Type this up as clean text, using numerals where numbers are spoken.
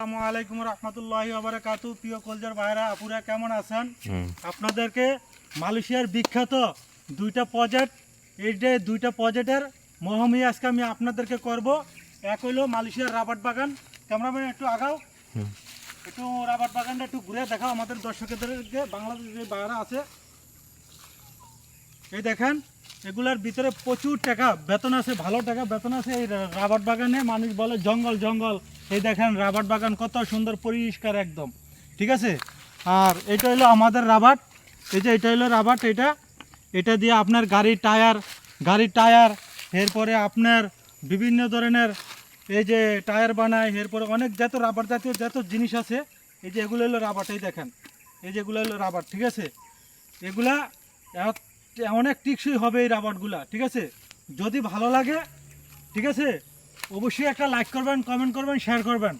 আসসালামু আলাইকুম রহমতুল্লাহি ওয়া বারাকাতুহু। প্রিয় কলজার ভাইরা আপুরা কেমন আছেন? আপনাদেরকে মালয়েশিয়ার বিখ্যাত দুইটা প্রজেক্ট, এই যে দুইটা প্রজেক্টের মহমি আজকে আমি আপনাদেরকে করব। এক হইলো মালয়েশিয়ার রাবার বাগান। ক্যামেরাম্যান একটু আগাও, একটু রাবার বাগানটা একটু ঘুরে দেখাও আমাদের দর্শকদেরকে। বাংলাদেশের যে ভাইরা আছে এই দেখেন, এগুলার ভিতরে প্রচুর টাকা বেতন আছে, ভালো টাকা বেতন আছে। এই রাবার বাগানে মানুষ বলে জঙ্গল জঙ্গল, এই দেখেন রাবার বাগান কত সুন্দর পরিষ্কার একদম, ঠিক আছে। আর এটা হলো আমাদের রাবার, এই যে এটা হলো রাবার, এটা দিয়ে আপনার গাড়ির টায়ার এরপরে আপনার বিভিন্ন ধরনের এই যে টায়ার বানায়, এরপরে অনেক যত রাবার জাতীয় যত জিনিস আছে, এই যে এগুলো হলো রাবারটাই দেখেন, এই যেগুলো হলো রাবার, ঠিক আছে। এগুলা অনেক টিকসই হবে এই রাবারগুলা, ঠিক আছে। যদি ভালো লাগে, ঠিক আছে, অবশ্যই একটা লাইক করবেন, কমেন্ট করবেন, শেয়ার করবেন।